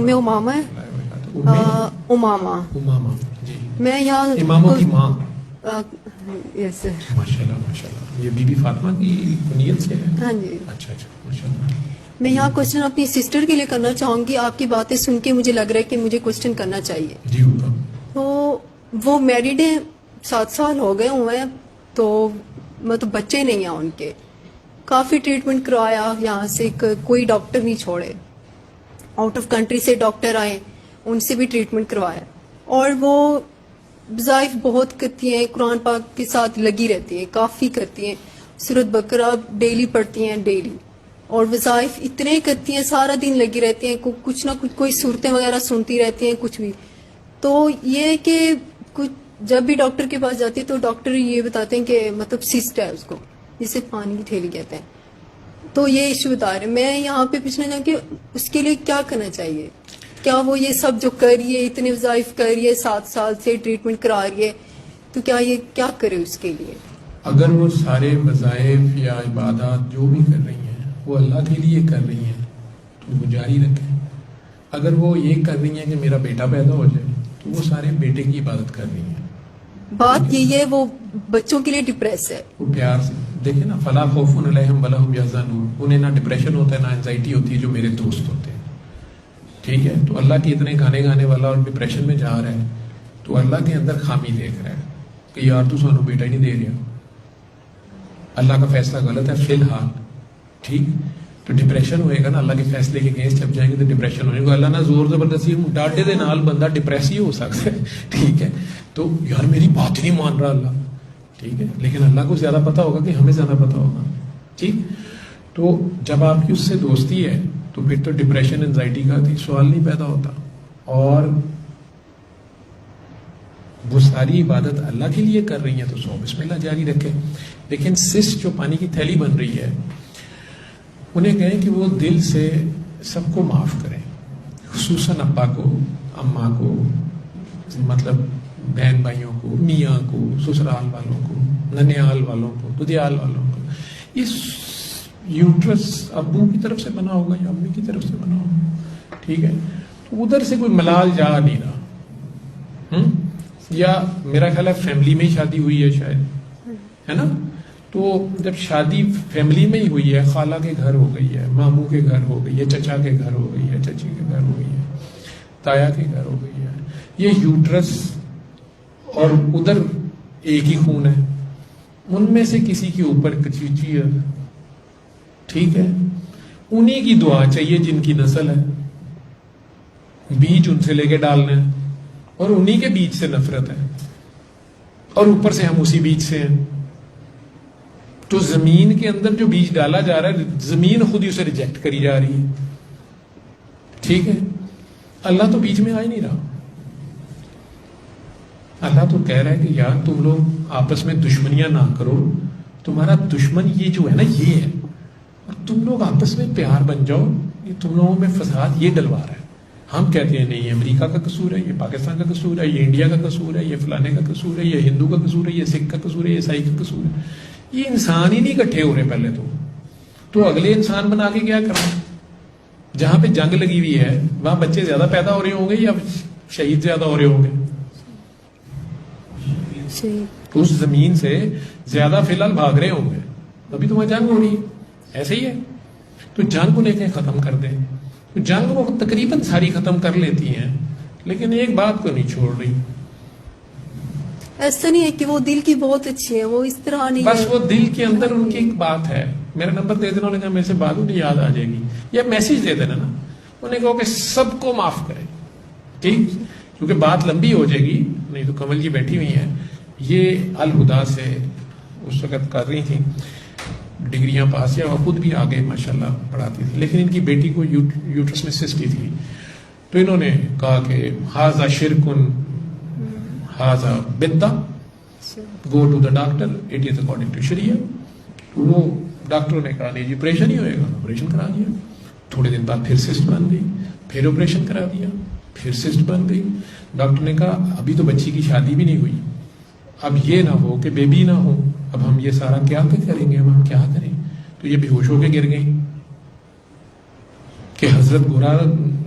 میں امامہ ہے امامہ جی میں یہاں اماموں کی ماں یس ماشاءاللہ ماشاءاللہ. یہ بی بی فاطمہ کی کنیت سے ہے؟ ہاں جی. اچھا اچھا ماشاءاللہ. میں یہاں کوشچن اپنی سسٹر کے لیے کرنا چاہوں گی. آپ کی باتیں سن کے مجھے لگ رہا ہے کہ مجھے کوشچن کرنا چاہیے. جی ہوگا. تو وہ میریڈ ہیں 7 سال ہو گئے ہوئے ہیں تو مطلب بچے نہیں ہیں ان کے. کافی ٹریٹمنٹ کروایا یہاں سے کوئی ڈاکٹر نہیں چھوڑے. آؤٹ آف کنٹری سے ڈاکٹر آئے ان سے بھی ٹریٹمنٹ کروایا اور وہ وظائف بہت کرتی ہیں. قرآن پاک کے ساتھ لگی رہتی ہیں کافی کرتی ہیں. سورۃ بقرہ ڈیلی پڑھتی ہیں ڈیلی اور وظائف اتنے کرتی ہیں سارا دن لگی رہتی ہیں. کچھ نہ کچھ کوئی صورتیں وغیرہ سنتی رہتی ہیں کچھ بھی. تو یہ کہ کچھ جب بھی ڈاکٹر کے پاس جاتی ہے تو ڈاکٹر یہ بتاتے ہیں کہ مطلب سسٹ ہے اس کو جسے پانی کی تھیلی کہتے ہیں. تو یہ ایشو بتا رہے ہیں. میں یہاں پہ پوچھنا چاہوں کہ اس کے لیے کیا کرنا چاہیے. کیا وہ یہ سب جو کر رہی ہے اتنے وظائف کر رہی ہے 7 سال سے ٹریٹمنٹ کرا رہی ہے تو کیا یہ کیا کرے اس کے لیے. اگر وہ سارے وظائف یا عبادات جو بھی کر رہی ہیں وہ اللہ کے لیے کر رہی ہیں تو وہ جاری رکھیں. اگر وہ یہ کر رہی ہیں کہ میرا بیٹا پیدا ہو جائے تو وہ سارے بیٹے کی عبادت کر رہی ہیں. بات یہی ہے وہ بچوں کے لیے ڈپریس ہے. وہ پیار سے دیکھیں نا فلا خوف علیہم ولا هم یحزنون. انہیں نہ ڈپریشن ہوتا ہے نہ انزائٹی ہوتی ہے جو میرے دوست ہوتے ہیں. ٹھیک ہے. تو اللہ کے اتنے گانے والا اور ڈپریشن میں جا رہا ہے تو اللہ کے اندر خامی دیکھ رہا ہے کہ یار تو سانو بیٹا ہی نہیں دے رہا. اللہ کا فیصلہ غلط ہے فی الحال. ٹھیک. تو ڈپریشن ہوئے گا نا اللہ کے فیصلے کے اگینسٹ جب جائیں گے تو ڈپریشن ہوئے گا. اللہ نہ زور زبردستی ڈاٹے دے نال بندہ ڈپریس ہی ہو سکتا ہے. ٹھیک ہے. تو یار میری بات ہی نہیں مان رہا اللہ. ٹھیک ہے. لیکن اللہ کو زیادہ پتا ہوگا کہ ہمیں زیادہ پتا ہوگا. ٹھیک. تو جب آپ کی اس سے دوستی ہے تو پھر تو ڈپریشن انزائٹی کا سوال نہیں پیدا ہوتا. اور وہ ساری عبادت اللہ کے لیے کر رہی ہیں تو سو بسم اللہ جاری رکھے. لیکن سسٹ جو پانی کی تھیلی بن رہی ہے انہیں کہیں کہ وہ دل سے سب کو معاف کریں. خصوصاً ابا کو اماں کو مطلب بہن بھائیوں کو میاں کو سسرال والوں کو ننیال والوں کو ددیال والوں کو. اس یوٹرس ابو کی طرف سے بنا ہوگا یا امی کی طرف سے بنا ہوگا. ٹھیک ہے. تو ادھر سے کوئی ملال جا نہیں رہا. یا میرا خیال ہے فیملی میں ہی شادی ہوئی ہے شاید ہے نا. تو جب شادی فیملی میں ہی ہوئی ہے خالہ کے گھر ہو گئی ہے ماموں کے گھر ہو گئی ہے چچا کے گھر ہو گئی ہے چچی کے گھر ہو گئی ہے تایا کے گھر ہو گئی ہے. یہ یوٹرس اور ادھر ایک ہی خون ہے. ان میں سے کسی کے اوپر کچیچی ہے. ٹھیک ہے. انہی کی دعا چاہیے جن کی نسل ہے. بیج ان سے لے کے ڈالنا ہے اور انہی کے بیج سے نفرت ہے اور اوپر سے ہم اسی بیج سے ہیں. تو زمین کے اندر جو بیج ڈالا جا رہا ہے زمین خود ہی اسے ریجیکٹ کری جا رہی ہے. ٹھیک ہے. اللہ تو بیچ میں آ ہی نہیں رہا. اللہ تو کہہ رہا ہے کہ یار تم لوگ آپس میں دشمنیاں نہ کرو. تمہارا دشمن یہ جو ہے نا یہ ہے اور تم لوگ آپس میں پیار بن جاؤ. یہ تم لوگوں میں فساد یہ ڈلوا رہا ہے. ہم کہتے ہیں نہیں یہ امریکہ کا قصور ہے یہ پاکستان کا قصور ہے یہ انڈیا کا قصور ہے یہ فلانے کا قصور ہے یہ ہندو کا قصور ہے یہ سکھ کا قصور ہے یہ عیسائی کا قصور ہے. یہ انسان ہی نہیں اکٹھے ہو رہے پہلے تو اگلے انسان بنا کے کیا کرنا. جہاں پہ جنگ لگی ہوئی ہے وہاں بچے زیادہ پیدا ہو رہے ہوں گے یا شہید زیادہ ہو رہے ہوں گے. اس زمین سے زیادہ فی الحال بھاگ رہے ہوں گے ابھی تو وہاں جنگ ہو رہی ہے. ایسے ہی ہے. تو جنگ کو لے کے ختم کر دیں. تو جنگ وہ تقریباً ساری ختم کر لیتی ہیں لیکن ایک بات کو نہیں چھوڑ رہی. ایسا نہیں ہے کہ وہ دل کی بہت اچھی ہے وہ اس طرح نہیں بس وہ دل کے اندر ان کی ایک بات ہے. میرا نمبر دے دینا انہیں کہا میرے سے بات انہیں یاد آ جائے گی یا میسج دے دینا نا. انہیں کہو کہ سب کو معاف کرے. ٹھیک. کیونکہ بات لمبی ہو جائے گی. نہیں تو کمل جی بیٹھی ہوئی ہیں یہ الہدا سے اس وقت کر رہی تھیں ڈگریاں پاس یا وہ خود بھی آگے ماشاءاللہ پڑھاتی تھی لیکن ان کی بیٹی کو یوٹرس میں سسٹ تھی. تو انہوں نے کہا کہ ہاذا شرکن ہاذا بدعہ go to the doctor it is according to شریعہ. وہ ڈاکٹروں نے کہا نہیں جی آپریشن ہی ہوئے گا. آپریشن کرا دیا. تھوڑے دن بعد پھر سسٹ بن گئی. پھر آپریشن کرا دیا. پھر سسٹ بن گئی. ڈاکٹر نے کہا ابھی تو بچی کی شادی بھی نہیں ہوئی. اب یہ نہ ہو کہ بیبی نہ ہو. اب ہم یہ سارا کیا کریں گے. اب ہم کیا کریں. تو یہ بے ہوش ہو کے گر گئی کہ حضرت گورا